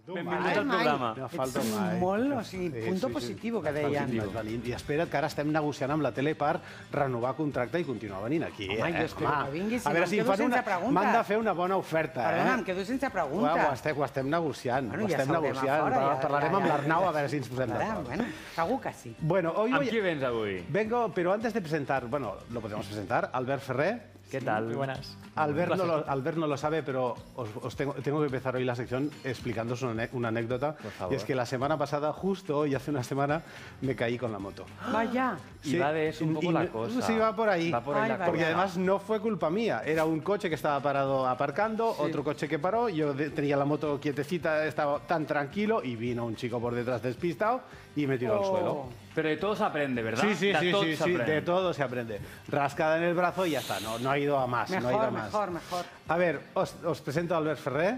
Benvingut al programa. No falta mai. Molt, o sigui, punto positiu, que deien. I espera't, que ara estem negociant amb la tele per renovar contracte i continuar venint aquí. Home, jo espero que vinguis, A veure si em quedo sense preguntes. m'han de fer una bona oferta. Perdona, em quedo sense preguntes. Ho estem negociant. Bueno, Ho ja estem sabrem negociant. a fora, Parlarem amb l'Arnau a veure si ens posem d'acord. Bueno, segur que sí. Bueno, hoy ¿Amb qui vens avui? Vengo, pero antes de presentar, bueno, lo podemos presentar, Albert Ferrer. ¿Qué tal? Muy buenas. Albert no lo sabe, pero tengo que empezar hoy la sección explicándoos una anécdota. Por favor. Y es que la semana pasada, justo hoy, hace una semana, me caí con la moto. Vaya. Y va de eso un poco la cosa. Sí, va por ahí. Va por ahí la Porque cosa. además no fue culpa mía. Era un coche que estaba parado aparcando, otro coche que paró. Yo tenía la moto quietecita, estaba tan tranquilo y vino un chico por detrás despistado y me tiró al suelo. Pero de todo se aprende, ¿verdad? Sí, De todo se aprende. de todo se aprende. Rascada en el brazo y ya está, no ha ido a más. no ha ido a más. Mejor. A ver, os presento a Albert Ferrer.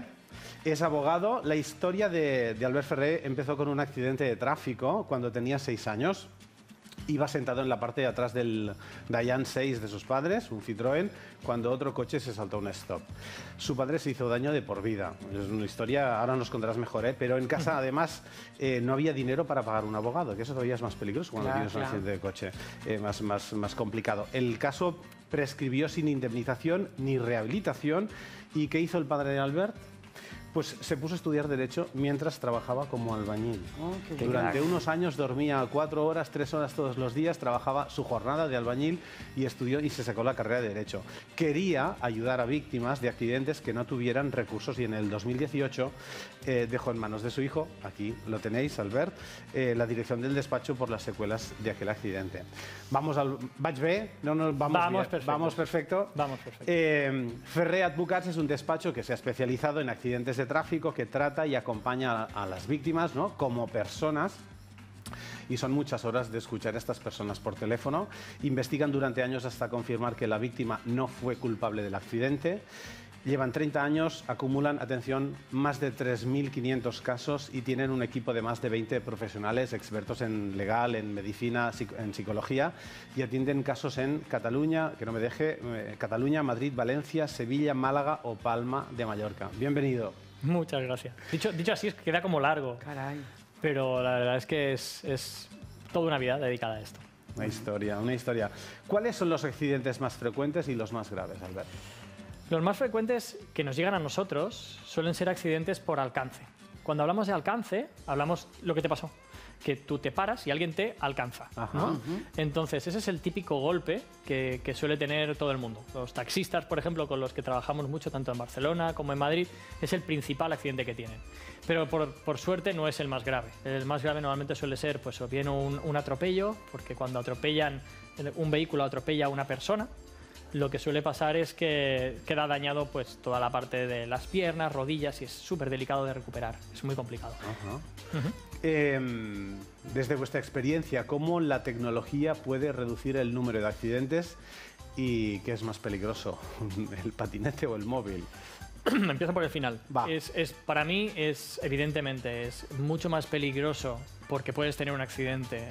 Es abogado. La historia de Albert Ferrer empezó con un accidente de tráfico cuando tenía 6 años. Iba sentado en la parte de atrás del Dayan 6 de sus padres, un Citroën, cuando otro coche se saltó un stop. Su padre se hizo daño de por vida. Es una historia, ahora nos contarás mejor, ¿eh? Pero en casa, además, no había dinero para pagar un abogado, que eso todavía es más peligroso cuando tienes un accidente de coche, más complicado. El caso prescribió sin indemnización ni rehabilitación. ¿Y qué hizo el padre de Albert? Pues se puso a estudiar Derecho mientras trabajaba como albañil. Durante unos años dormía 4 horas, 3 horas todos los días, trabajaba su jornada de albañil y estudió y se sacó la carrera de Derecho. Quería ayudar a víctimas de accidentes que no tuvieran recursos y en el 2018 dejó en manos de su hijo, aquí lo tenéis, Albert, la dirección del despacho por las secuelas de aquel accidente. Vamos al... ¿Vaig bé? Vamos perfecto. Ferrer Advocats es un despacho que se ha especializado en accidentes de tráfico, que trata y acompaña a las víctimas, ¿no?, como personas. Y son muchas horas de escuchar a estas personas por teléfono. Investigan durante años hasta confirmar que la víctima no fue culpable del accidente. Llevan 30 años, acumulan, atención, más de 3.500 casos y tienen un equipo de más de 20 profesionales expertos en legal, en medicina, en psicología, y atienden casos en Cataluña, que no me deje, Cataluña, Madrid, Valencia, Sevilla, Málaga o Palma de Mallorca. Bienvenido. Muchas gracias. Dicho así, es que queda como largo. Caray. Pero la verdad es que es toda una vida dedicada a esto. Una historia. ¿Cuáles son los accidentes más frecuentes y los más graves, Albert? Los más frecuentes que nos llegan a nosotros suelen ser accidentes por alcance. Cuando hablamos de alcance, hablamos lo que te pasó, que tú te paras y alguien te alcanza, ¿no? Entonces, ese es el típico golpe que suele tener todo el mundo. Los taxistas, por ejemplo, con los que trabajamos mucho, tanto en Barcelona como en Madrid, es el principal accidente que tienen. Pero por suerte no es el más grave. El más grave normalmente suele ser pues, o bien un atropello, porque cuando un vehículo atropella a una persona, lo que suele pasar es que queda dañado pues, toda la parte de las piernas, rodillas, y es súper delicado de recuperar. Es muy complicado. Desde vuestra experiencia, ¿cómo la tecnología puede reducir el número de accidentes y qué es más peligroso, el patinete o el móvil? Empiezo por el final. Para mí, evidentemente, es mucho más peligroso porque puedes tener un accidente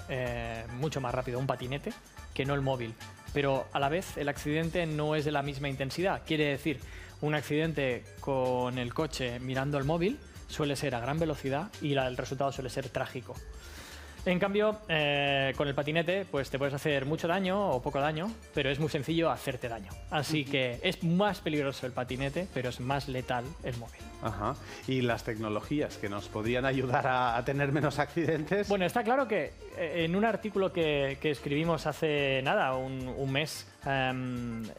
mucho más rápido, un patinete, que no el móvil. Pero a la vez el accidente no es de la misma intensidad. Quiere decir, un accidente con el coche mirando el móvil suele ser a gran velocidad y el resultado suele ser trágico. En cambio, con el patinete pues te puedes hacer mucho daño o poco daño, pero es muy sencillo hacerte daño. Así que es más peligroso el patinete, pero es más letal el móvil. ¿Y las tecnologías que nos podrían ayudar a tener menos accidentes? Bueno, está claro que en un artículo que escribimos hace nada, un mes,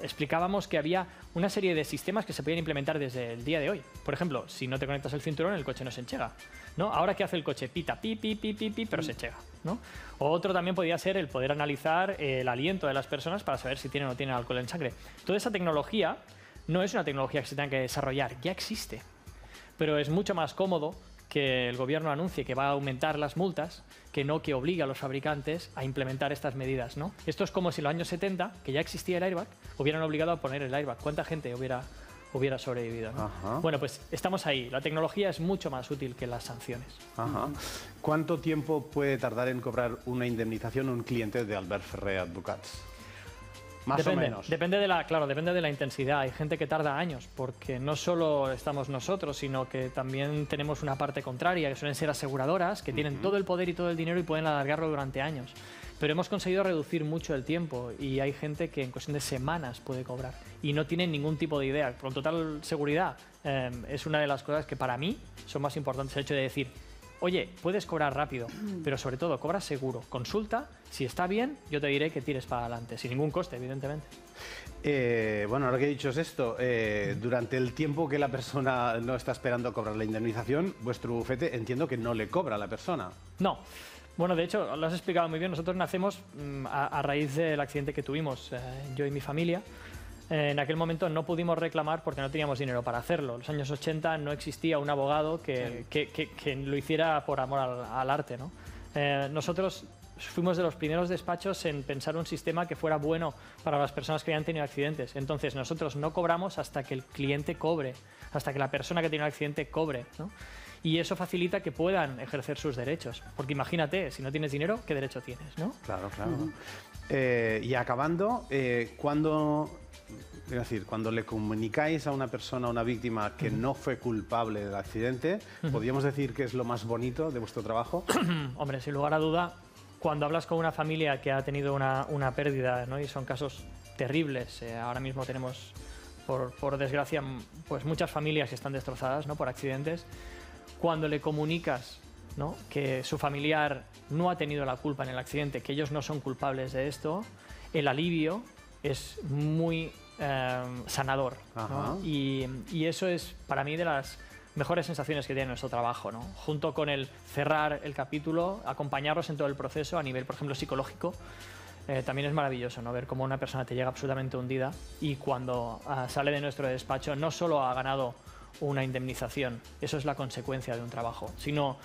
explicábamos que había una serie de sistemas que se podían implementar desde el día de hoy. Por ejemplo, si no te conectas el cinturón, el coche no se enchega, ¿no? Ahora, ¿qué hace el coche? Pita, pi, pi, pi, pi, pi, pero se enchega, ¿no? O otro también podría ser el poder analizar el aliento de las personas para saber si tienen o no tienen alcohol en sangre. Toda esa tecnología no es una tecnología que se tenga que desarrollar, ya existe. Pero es mucho más cómodo que el gobierno anuncie que va a aumentar las multas que no que obliga a los fabricantes a implementar estas medidas, ¿no? Esto es como si en los años 70, que ya existía el airbag, hubieran obligado a poner el airbag. ¿Cuánta gente hubiera sobrevivido, ¿no? Bueno, pues estamos ahí. La tecnología es mucho más útil que las sanciones. ¿Cuánto tiempo puede tardar en cobrar una indemnización un cliente de Albert Ferrer Advocats? Más o menos. Depende de la intensidad. Hay gente que tarda años, porque no solo estamos nosotros, sino que también tenemos una parte contraria, que suelen ser aseguradoras, que tienen todo el poder y todo el dinero y pueden alargarlo durante años. Pero hemos conseguido reducir mucho el tiempo y hay gente que en cuestión de semanas puede cobrar y no tienen ningún tipo de idea. Con total seguridad, es una de las cosas que para mí son más importantes. El hecho de decir, oye, puedes cobrar rápido, pero sobre todo cobra seguro. Consulta, si está bien, yo te diré que tires para adelante, sin ningún coste, evidentemente. Bueno, ahora que he dicho esto, durante el tiempo que la persona no está esperando cobrar la indemnización, vuestro bufete entiendo que no le cobra a la persona. No. Bueno, de hecho, lo has explicado muy bien. Nosotros nacemos a raíz del accidente que tuvimos, yo y mi familia. En aquel momento no pudimos reclamar porque no teníamos dinero para hacerlo. En los años 80 no existía un abogado que lo hiciera por amor al arte, ¿no? Nosotros fuimos de los primeros despachos en pensar un sistema que fuera bueno para las personas que habían tenido accidentes. Entonces, nosotros no cobramos hasta que el cliente cobre, hasta que la persona que tiene el accidente cobre, ¿no? Y eso facilita que puedan ejercer sus derechos. Porque imagínate, si no tienes dinero, ¿qué derecho tienes, no? Claro, claro. Y acabando, cuando le comunicáis a una persona, a una víctima, que no fue culpable del accidente, ¿podríamos decir que es lo más bonito de vuestro trabajo? Hombre, sin lugar a duda, cuando hablas con una familia que ha tenido una pérdida, ¿no? Y son casos terribles, ahora mismo tenemos, por desgracia, pues muchas familias que están destrozadas, ¿no? Por accidentes. Cuando le comunicas, ¿no? Que su familiar no ha tenido la culpa en el accidente, que ellos no son culpables de esto, el alivio es muy sanador, ¿no? Y eso es para mí de las mejores sensaciones que tiene nuestro trabajo, ¿no? Junto con el cerrar el capítulo, acompañarlos en todo el proceso a nivel, por ejemplo, psicológico. También es maravilloso, ¿no? Ver cómo una persona te llega absolutamente hundida y cuando sale de nuestro despacho no solo ha ganado una indemnización, eso es la consecuencia de un trabajo, sino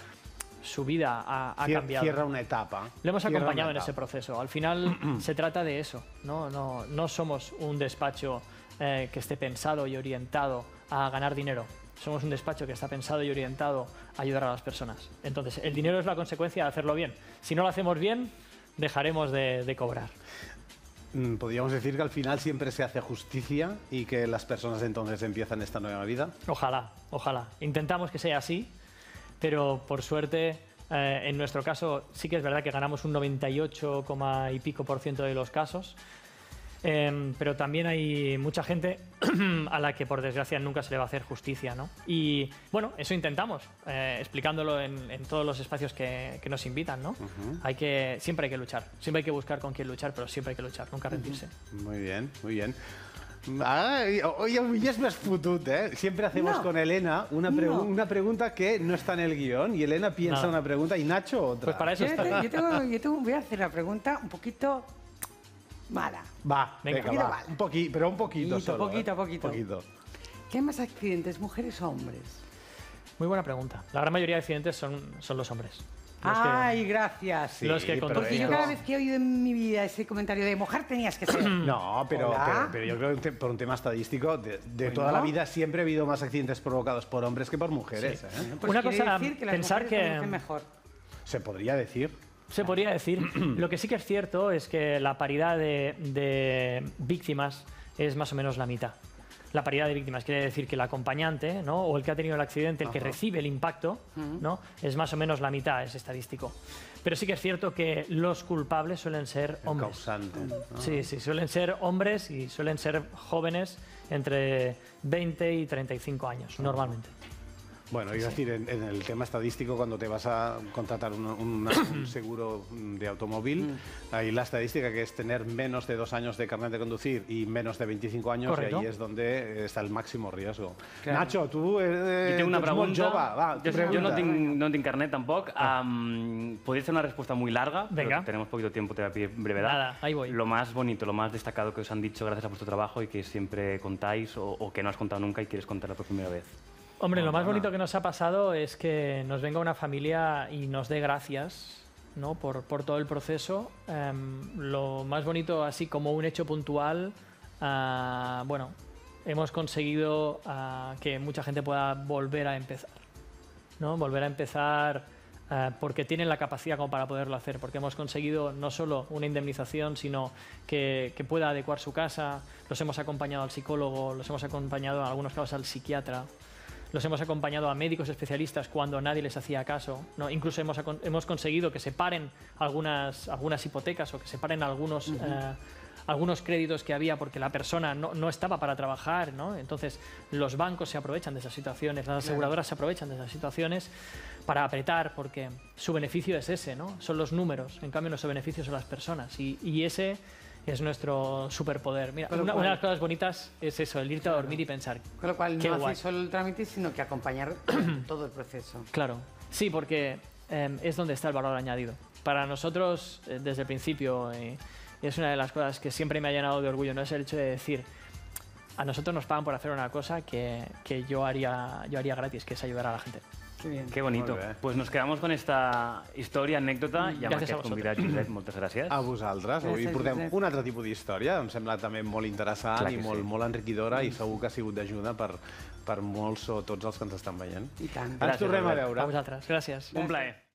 su vida ha cambiado. Cierra una etapa. Le hemos acompañado en ese proceso. Al final se trata de eso, no somos un despacho que esté pensado y orientado a ganar dinero. Somos un despacho que está pensado y orientado a ayudar a las personas. Entonces, el dinero es la consecuencia de hacerlo bien. Si no lo hacemos bien, dejaremos de cobrar. ¿Podríamos decir que al final siempre se hace justicia y que las personas entonces empiezan esta nueva vida? Ojalá, ojalá. Intentamos que sea así, pero por suerte, en nuestro caso, sí que es verdad que ganamos un 98, y pico % de los casos, pero también hay mucha gente a la que por desgracia nunca se le va a hacer justicia, ¿no? Y bueno, eso intentamos, explicándolo en todos los espacios que nos invitan, ¿no? Siempre hay que luchar, siempre hay que buscar con quién luchar, pero siempre hay que luchar, nunca rendirse. Muy bien, muy bien. Hoy es más futut, ¿eh? Siempre hacemos con Elena una pregunta que no está en el guión y Elena piensa una pregunta y Nacho otra. Pues para eso está. Voy a hacer una pregunta un poquito mala. Va, venga, va. Mala. Pero un poquito solo. Poquito. ¿Qué hay más accidentes, mujeres o hombres? Muy buena pregunta. La gran mayoría de accidentes son los hombres. Ay, gracias. Los que Porque yo cada vez que he oído en mi vida ese comentario de mujer tenías que ser. No, pero yo creo que por un tema estadístico, de toda la vida siempre ha habido más accidentes provocados por hombres que por mujeres. Sí. ¿eh? Pues una cosa, decir que las pensar que conducen mejor. Se podría decir. Se podría decir. Lo que sí que es cierto es que la paridad de víctimas es más o menos la mitad. La paridad de víctimas quiere decir que el acompañante, ¿no? O el que ha tenido el accidente, el que recibe el impacto, ¿no? Es más o menos la mitad, es estadístico. Pero sí que es cierto que los culpables suelen ser hombres. El causante, ¿no? Sí, suelen ser hombres y suelen ser jóvenes entre 20 y 35 años, normalmente. Bueno, iba a decir, en el tema estadístico, cuando te vas a contratar un seguro de automóvil, hay la estadística que es tener menos de 2 años de carnet de conducir y menos de 25 años, Correcto. y ahí es donde está el máximo riesgo. Claro. Nacho, tú... Yo tengo una pregunta. Yo no tengo carnet tampoco. Podría ser una respuesta muy larga, Venga. pero tenemos poquito tiempo, te voy a pedir brevedad. Nada, ahí voy. Lo más bonito, lo más destacado que os han dicho gracias a vuestro trabajo y que siempre contáis o que no has contado nunca y quieres contarlo por primera vez. Hombre, lo más bonito que nos ha pasado es que nos venga una familia y nos dé gracias, ¿no? por todo el proceso. Lo más bonito, así como un hecho puntual, bueno, hemos conseguido que mucha gente pueda volver a empezar, ¿no? Volver a empezar porque tienen la capacidad como para poderlo hacer, porque hemos conseguido no solo una indemnización, sino que pueda adecuar su casa, los hemos acompañado al psicólogo, los hemos acompañado en algunos casos al psiquiatra, los hemos acompañado a médicos especialistas cuando nadie les hacía caso, ¿no? Incluso hemos conseguido que se paren algunas hipotecas o que se paren algunos créditos que había porque la persona no estaba para trabajar, ¿no? Entonces los bancos se aprovechan de esas situaciones, las aseguradoras se aprovechan de esas situaciones para apretar porque su beneficio es ese, ¿no? Son los números, en cambio nuestro beneficio son las personas y ese es nuestro superpoder. Mira, una de las cosas bonitas es eso, el irte a dormir y pensar. Con lo cual qué no guay. hacéis solo el trámite, sino que acompañar todo el proceso. Claro, sí, porque es donde está el valor añadido. Para nosotros, desde el principio, es una de las cosas que siempre me ha llenado de orgullo, no es el hecho de decir, a nosotros nos pagan por hacer una cosa que yo haría gratis, que es ayudar a la gente. Qué bien. Que bonito. Pues nos quedamos con esta història, anècdota, i amb Gràcies a aquest convidat, Josep, moltes gràcies. A vosaltres. Avui Gràcies, portem Josep. un altre tipus d'història. Em sembla també molt interessant Clar i que molt, sí. molt enriquidora i segur que ha sigut d'ajuda per molts o tots els que ens estan veient. I tant. Ens tornem a Albert. veure. A vosaltres, gràcies. Un plaer.